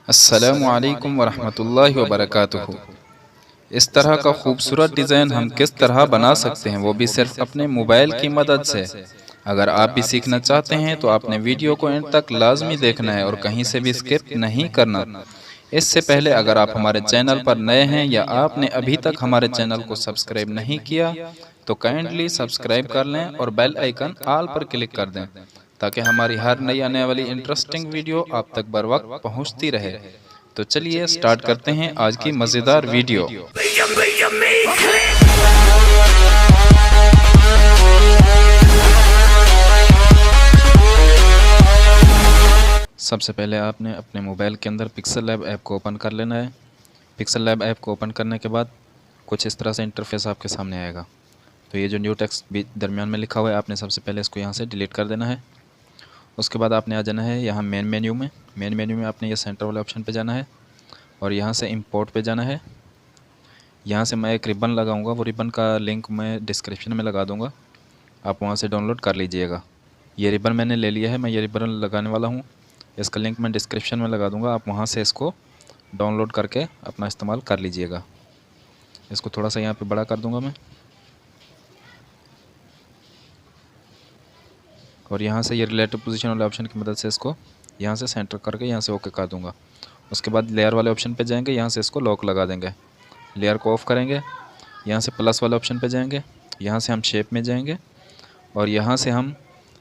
अस्सलामु अलैकुम वरहमतुल्लाहि वबरकातुहू। इस तरह का खूबसूरत डिज़ाइन हम किस तरह बना सकते हैं, वो भी सिर्फ अपने मोबाइल की मदद से। अगर आप भी सीखना चाहते हैं तो आपने वीडियो को एंड तक लाजमी देखना है और कहीं से भी स्किप नहीं करना। इससे पहले अगर आप हमारे चैनल पर नए हैं या आपने अभी तक हमारे चैनल को सब्सक्राइब नहीं किया तो काइंडली सब्सक्राइब कर लें और बेल आइकन ऑल पर क्लिक कर दें ताकि हमारी हर नई आने वाली इंटरेस्टिंग वीडियो आप तक बर वक्त पहुँचती रहे। तो चलिए स्टार्ट करते हैं आज की मज़ेदार वीडियो। सबसे पहले आपने अपने मोबाइल के अंदर पिक्सल लैब ऐप को ओपन कर लेना है। पिक्सल लैब ऐप को ओपन करने के बाद कुछ इस तरह से इंटरफेस आपके सामने आएगा। तो ये जो न्यू टेक्स्ट भी दरमियान में लिखा हुआ है, आपने सबसे पहले इसको यहाँ से डिलीट कर देना है। उसके बाद आपने आ जाना है यहाँ मेन मेन्यू में। मेन मेन्यू में आपने ये सेंटर वाले ऑप्शन पे जाना है और यहाँ से इंपोर्ट पे जाना है। यहाँ से मैं एक रिबन लगाऊंगा, वो रिबन का लिंक मैं डिस्क्रिप्शन में लगा दूंगा, आप वहाँ से डाउनलोड कर लीजिएगा। ये रिबन मैंने ले लिया है, मैं ये रिबन लगाने वाला हूँ। इसका लिंक मैं डिस्क्रिप्शन में लगा दूंगा, आप वहाँ से इसको डाउनलोड करके अपना इस्तेमाल कर लीजिएगा। इसको थोड़ा सा यहाँ पे बड़ा कर दूंगा मैं और यहाँ से ये रिलेटिव पोजीशन वाले ऑप्शन की मदद से इसको यहाँ से सेंटर करके यहाँ से ओके कर दूंगा। उसके बाद लेयर वाले ऑप्शन पे जाएंगे, यहाँ से इसको लॉक लगा देंगे। लेयर को ऑफ़ करेंगे, यहाँ से प्लस वाले ऑप्शन पे जाएंगे, यहाँ से हम शेप में जाएंगे और यहाँ से हम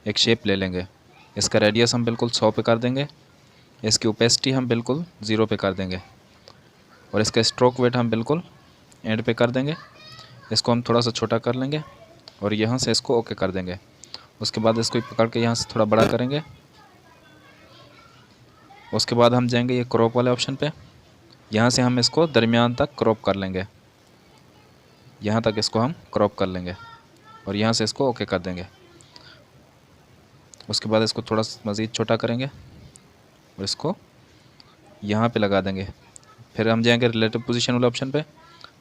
एक शेप ले लेंगे। इसका रेडियस हम बिल्कुल 100 पे कर देंगे, इसकी ओपेसिटी हम बिल्कुल 0 पे कर देंगे और इसका स्ट्रोक वेट हम बिल्कुल एंड पे कर देंगे। इसको हम थोड़ा सा छोटा कर लेंगे और यहाँ से इसको ओके कर देंगे। उसके बाद इसको पकड़ के यहाँ से थोड़ा बड़ा करेंगे। उसके बाद हम जाएंगे ये क्रॉप वाले ऑप्शन पे, यहाँ से हम इसको दरमियान तक क्रॉप कर लेंगे, यहाँ तक इसको हम क्रॉप कर लेंगे और यहाँ से इसको ओके कर देंगे। उसके बाद इसको थोड़ा मज़ीद छोटा करेंगे और इसको यहाँ पे लगा देंगे। फिर हम जाएंगे रिलेटिव पोजीशन वाले ऑप्शन पे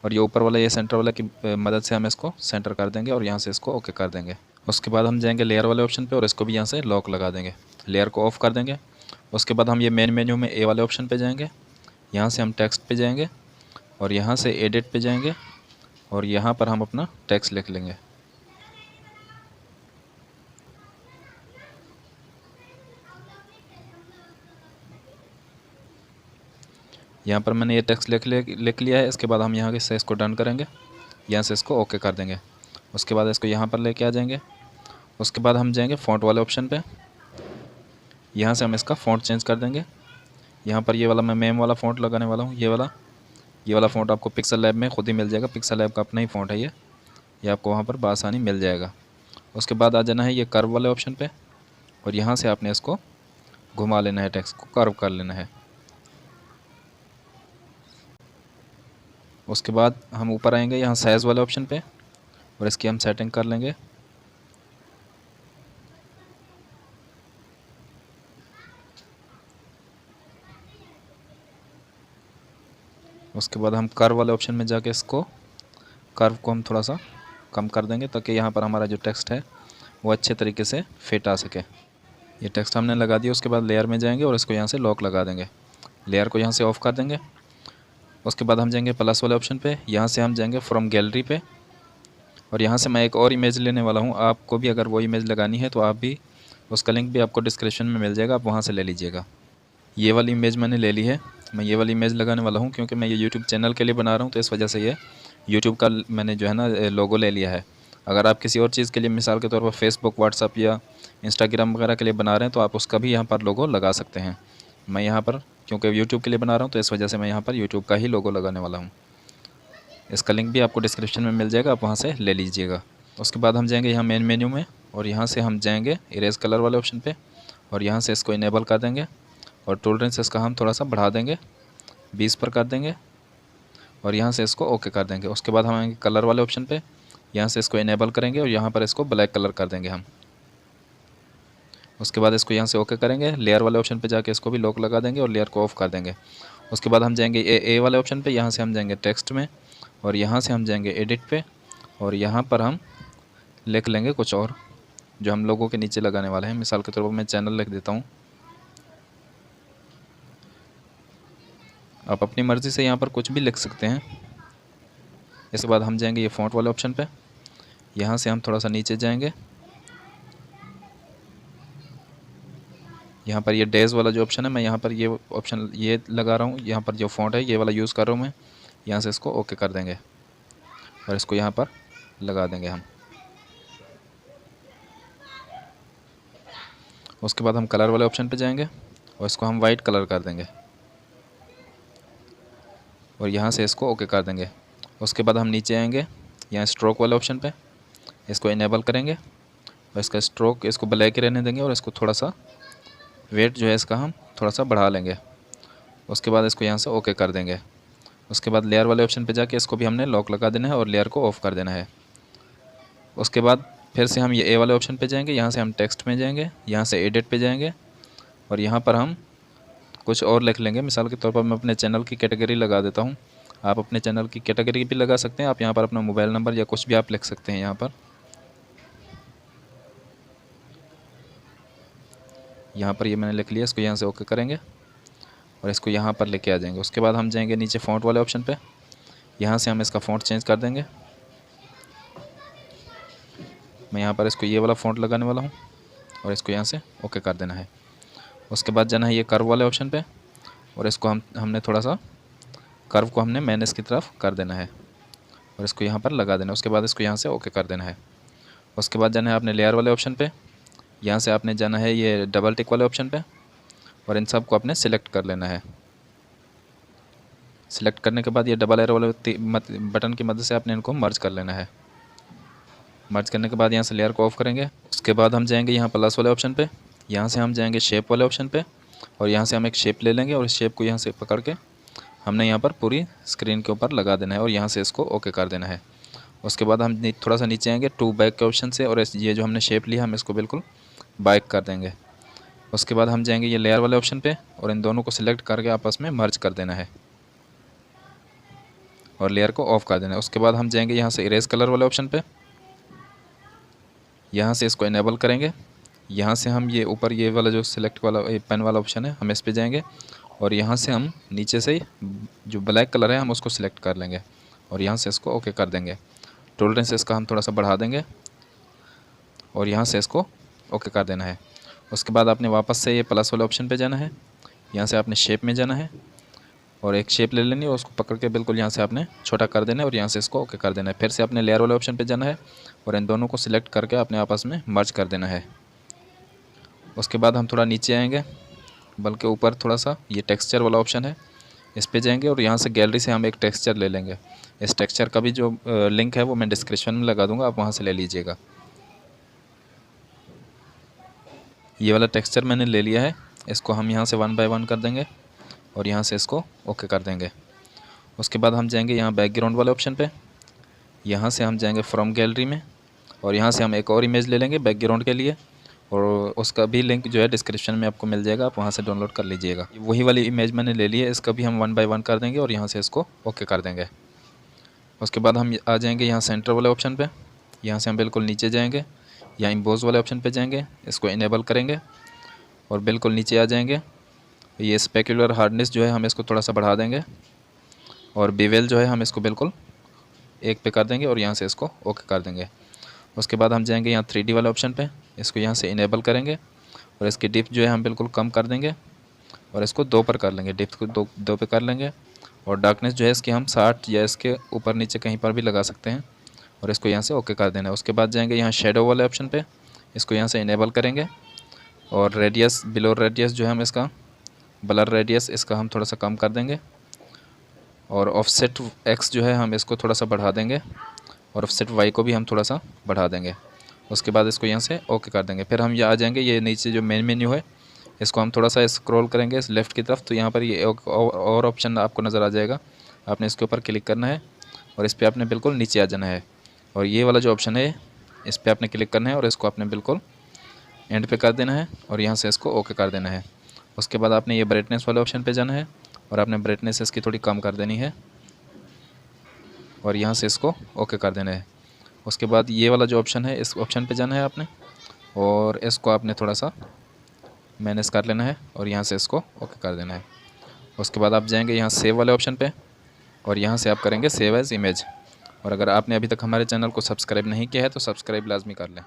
और ये ऊपर वाला ये सेंटर वाला की मदद से हम इसको सेंटर कर देंगे और यहाँ से इसको ओके कर देंगे। उसके बाद हम जाएंगे लेयर वाले ऑप्शन पे और इसको भी यहाँ से लॉक लगा देंगे, लेयर को ऑफ़ कर देंगे। उसके बाद हम ये मेन मेन्यू में ए वाले ऑप्शन पे जाएंगे, यहाँ से हम टेक्स्ट पे जाएंगे और यहाँ से एडिट पे जाएंगे और यहाँ पर हम अपना टेक्स्ट लिख लेंगे। यहाँ पर मैंने ये टेक्स्ट लिख लिया है। इसके बाद हम यहाँ से इसको डन करेंगे, यहाँ से इसको ओके कर देंगे। उसके बाद इसको यहाँ पर लेके आ जाएंगे। उसके बाद हम जाएंगे फ़ॉन्ट वाले ऑप्शन पे, यहाँ से हम इसका फ़ॉन्ट चेंज कर देंगे। यहाँ पर ये वाला मैं मेम वाला फ़ॉन्ट लगाने वाला हूँ, ये वाला फ़ॉन्ट आपको पिक्सल लैब में खुद ही मिल जाएगा। पिक्सल लैब का अपना ही फ़ॉन्ट है ये आपको वहाँ पर बआसानी मिल जाएगा। उसके बाद आ जाना है ये कर्व वाले ऑप्शन पे और यहाँ से आपने इसको घुमा लेना है, टेक्स्ट को कर्व कर लेना है। उसके बाद हम ऊपर आएंगे यहाँ साइज़ वाले ऑप्शन पे और इसकी हम सेटिंग कर लेंगे। उसके बाद हम कर्व वाले ऑप्शन में जाके इसको कर्व को हम थोड़ा सा कम कर देंगे ताकि यहाँ पर हमारा जो टेक्स्ट है वो अच्छे तरीके से फिट आ सके। ये टेक्स्ट हमने लगा दिया। उसके बाद लेयर में जाएंगे और इसको यहाँ से लॉक लगा देंगे, लेयर को यहाँ से ऑफ़ कर देंगे। उसके बाद हम जाएंगे प्लस वाले ऑप्शन पे, यहाँ से हम जाएंगे फ्रॉम गैलरी पे और यहाँ से मैं एक और इमेज लेने वाला हूँ। आपको भी अगर वो इमेज लगानी है तो आप भी, उसका लिंक भी आपको डिस्क्रिप्शन में मिल जाएगा, आप वहाँ से ले लीजिएगा। ये वाली इमेज मैंने ले ली है, मैं ये वाली इमेज लगाने वाला हूँ क्योंकि मैं ये यूट्यूब चैनल के लिए बना रहा हूँ, तो इस वजह से ये यूट्यूब का मैंने जो है ना लोगो ले लिया है। अगर आप किसी और चीज़ के लिए, मिसाल के तौर पर फेसबुक, व्हाट्सअप या इंस्टाग्राम वगैरह के लिए बना रहे हैं तो आप उसका भी यहाँ पर लोगो लगा सकते हैं। मैं यहाँ पर क्योंकि यूट्यूब के लिए बना रहा हूँ तो इस वजह से मैं यहाँ पर यूट्यूब का ही लोगो लगाने वाला हूँ। इसका लिंक भी आपको डिस्क्रिप्शन में मिल जाएगा, आप वहाँ से ले लीजिएगा। उसके बाद हम जाएंगे यहाँ मेन मेन्यू में और यहाँ से हम जाएंगे इरेज कलर वाले ऑप्शन पे और यहाँ से इसको इनेबल कर देंगे और टॉलरेंस इसका हम थोड़ा सा बढ़ा देंगे, 20 पर कर देंगे और यहाँ से इसको ओके कर देंगे। उसके बाद हम आएंगे कलर वाले ऑप्शन पे, यहाँ से इसको इनेबल करेंगे और यहाँ पर इसको ब्लैक कलर कर देंगे हम। उसके बाद इसको यहाँ से ओके करेंगे, लेयर वाले ऑप्शन पे जाके इसको भी लॉक लगा देंगे और लेयर को ऑफ़ कर देंगे। उसके बाद हम जाएंगे ए वाले ऑप्शन पे, यहाँ से हम जाएंगे टेक्स्ट में और यहाँ से हम जाएंगे एडिट पे और यहाँ पर हम लिख लेंगे कुछ और जो हम लोगों के नीचे लगाने वाले हैं। मिसाल के तौर पर मैं चैनल लिख देता हूँ। आप अपनी मर्ज़ी से यहाँ पर कुछ भी लिख सकते हैं। इसके बाद हम जाएंगे ये फ़ॉन्ट वाले ऑप्शन पे। यहाँ से हम थोड़ा सा नीचे जाएंगे, यहाँ पर ये डेज़ वाला जो ऑप्शन है, मैं यहाँ पर ये ऑप्शन ये लगा रहा हूँ। यहाँ पर जो फ़ॉन्ट है ये वाला यूज़ कर रहा हूँ मैं। यहाँ से इसको ओके कर देंगे और इसको यहाँ पर लगा देंगे हम। उसके बाद हम कलर वाले ऑप्शन पे जाएंगे और इसको हम वाइट कलर कर देंगे और यहाँ से इसको ओके कर देंगे। उसके बाद हम नीचे आएंगे, यहाँ स्ट्रोक वाले ऑप्शन पे इसको इनेबल करेंगे और इसका स्ट्रोक इसको ब्लैक ही रहने देंगे और इसको थोड़ा सा वेट जो है इसका हम थोड़ा सा बढ़ा लेंगे। उसके बाद इसको यहाँ से ओके कर देंगे। उसके बाद लेयर वाले ऑप्शन पे जाके इसको भी हमने लॉक लगा देना है और लेयर को ऑफ़ कर देना है। उसके बाद फिर से हम ये ए वाले ऑप्शन पे जाएंगे, यहाँ से हम टेक्स्ट में जाएंगे, यहाँ से एडिट पे जाएंगे और यहाँ पर हम कुछ और लिख लेंगे। मिसाल के तौर पर मैं अपने चैनल की कैटेगरी लगा देता हूँ। आप अपने चैनल की कैटेगरी भी लगा सकते हैं। आप यहाँ पर अपना मोबाइल नंबर या कुछ भी आप लिख सकते हैं। यहाँ पर ये मैंने लिख लिया। इसको यहाँ से ओके करेंगे और इसको यहाँ पर लेके आ जाएंगे। उसके बाद हम जाएंगे नीचे फ़ॉन्ट वाले ऑप्शन पे, यहाँ से हम इसका फ़ॉन्ट चेंज कर देंगे। मैं यहाँ पर इसको ये वाला फ़ॉन्ट लगाने वाला हूँ और इसको यहाँ से ओके कर देना है। उसके बाद जाना है ये कर्व वाले ऑप्शन पे और इसको हमने थोड़ा सा कर्व को हमने मैनेज की तरफ कर देना है और इसको यहाँ पर लगा देना है। उसके बाद इसको यहाँ से ओके कर देना है। उसके बाद जाना है आपने लेयर वाले ऑप्शन पे, यहाँ से आपने जाना है ये डबल टिक वाले ऑप्शन पे और इन सब को आपने सिलेक्ट कर लेना है। सिलेक्ट करने के बाद ये डबल एरो वाले बटन की मदद से आपने इनको मर्ज कर लेना है। मर्ज करने के बाद यहाँ से लेयर को ऑफ करेंगे। उसके बाद हम जाएंगे यहाँ प्लस वाले ऑप्शन पे, यहाँ से हम जाएंगे शेप वाले ऑप्शन पे और यहाँ से हम एक शेप ले लेंगे और इस शेप को यहाँ से पकड़ के हमने यहाँ पर पूरी स्क्रीन के ऊपर लगा देना है और यहाँ से इसको ओके कर देना है। उसके बाद हम थोड़ा सा नीचे आएंगे टू बैक के ऑप्शन से और ये जो हमने शेप लिया हम इसको बिल्कुल बैक कर देंगे। उसके बाद हम जाएंगे ये लेयर वाले ऑप्शन पे और इन दोनों को सिलेक्ट करके आपस में मर्ज कर देना है और लेयर को ऑफ कर देना है। उसके बाद हम जाएंगे यहाँ से इरेज कलर वाले ऑप्शन पे, यहाँ से इसको इनेबल करेंगे। यहाँ से हम ये ऊपर ये वाला जो सिलेक्ट वाला पेन वाला ऑप्शन है हम इस पे जाएंगे और यहाँ से हम नीचे से जो ब्लैक कलर है हम उसको सिलेक्ट कर लेंगे और यहाँ से इसको ओके कर देंगे। टॉलरेंस इसका हम थोड़ा सा बढ़ा देंगे और यहाँ से इसको ओके कर देना है। उसके बाद आपने वापस से ये प्लस वाले ऑप्शन पे जाना है, यहाँ से आपने शेप में जाना है और एक शेप ले लेनी है और उसको पकड़ के बिल्कुल यहाँ से आपने छोटा कर देना है और यहाँ से इसको ओके कर देना है। फिर से आपने लेयर वाले ऑप्शन पे जाना है और इन दोनों को सिलेक्ट करके आपने आपस में मर्ज कर देना है। उसके बाद हम थोड़ा नीचे आएंगे, बल्कि ऊपर थोड़ा सा ये टेक्सचर वाला ऑप्शन है इस पे जाएंगे और यहाँ से गैलरी से हम एक टेक्सचर ले लेंगे। इस टेक्सचर का भी जो लिंक है वो मैं डिस्क्रिप्शन में लगा दूँगा, आप वहाँ से ले लीजिएगा। ये वाला टेक्सचर मैंने ले लिया है, इसको हम यहाँ से 1 बाय 1 कर देंगे और यहाँ से इसको ओके कर देंगे। उसके बाद हम जाएंगे यहाँ बैकग्राउंड वाले ऑप्शन पे, यहाँ से हम जाएंगे फ्रॉम गैलरी में और यहाँ से हम एक और इमेज ले लेंगे बैकग्राउंड के लिए और उसका भी लिंक जो है डिस्क्रिप्शन में आपको मिल जाएगा, आप वहाँ से डाउनलोड कर लीजिएगा। वही वाली इमेज मैंने ले ली है, इसका भी हम 1 बाय 1 कर देंगे और यहाँ से इसको ओके कर देंगे। उसके बाद हम आ जाएंगे यहाँ सेंटर वाले ऑप्शन पे, यहाँ से हम बिल्कुल नीचे जाएंगे, यहाँ इम्पोज वाले ऑप्शन पे जाएंगे, इसको इनेबल करेंगे और बिल्कुल नीचे आ जाएंगे। ये स्पेक्युलर हार्डनेस जो है हम इसको थोड़ा सा बढ़ा देंगे और बेवेल जो है हम इसको बिल्कुल 1 पे कर देंगे और यहाँ से इसको ओके कर देंगे। उसके बाद हम जाएंगे यहाँ 3D वाले ऑप्शन पे, इसको यहाँ से इनेबल करेंगे और इसकी डिप जो है हम बिल्कुल कम कर देंगे और इसको 2 पर कर लेंगे, डिप को 2 पे कर लेंगे और डार्कनेस जो है इसकी हम 60 या इसके ऊपर नीचे कहीं पर भी लगा सकते हैं और इसको यहाँ से ओके कर देना है। उसके बाद जाएंगे यहाँ शेडो वाले ऑप्शन पे, इसको यहाँ से इनेबल करेंगे और रेडियस बिलो रेडियस जो है हम इसका ब्लर रेडियस इसका हम थोड़ा सा कम कर देंगे और ऑफसेट एक्स जो है हम इसको थोड़ा सा बढ़ा देंगे और ऑफसेट वाई को भी हम थोड़ा सा बढ़ा देंगे। उसके बाद इसको यहाँ से ओके कर देंगे। फिर हम ये आ जाएंगे, ये नीचे जो मेन मेन्यू है इसको हम थोड़ा सा स्क्रॉल करेंगे इस लेफ़्ट की तरफ, तो यहाँ पर ये और ऑप्शन आपको नज़र आ जाएगा। आपने इसके ऊपर क्लिक करना है और इस पर आपने बिल्कुल नीचे आ जाना है और ये वाला जो ऑप्शन है इस पर आपने क्लिक करना है और इसको आपने बिल्कुल एंड पे कर देना है और यहाँ से इसको ओके कर देना है। उसके बाद आपने ये ब्राइटनेस वाले ऑप्शन पे जाना है और आपने ब्राइटनेस इसकी थोड़ी कम कर देनी है और यहाँ से इसको ओके कर देना है। उसके बाद ये वाला जो ऑप्शन है इस ऑप्शन पे जाना है आपने और इसको आपने थोड़ा सा मैनेज कर लेना है और यहाँ से इसको ओके कर देना है। उसके बाद आप जाएंगे यहाँ सेव वाले ऑप्शन पे और यहाँ से आप करेंगे सेव एज़ इमेज। और अगर आपने अभी तक हमारे चैनल को सब्सक्राइब नहीं किया है तो सब्सक्राइब लाजमी कर लें।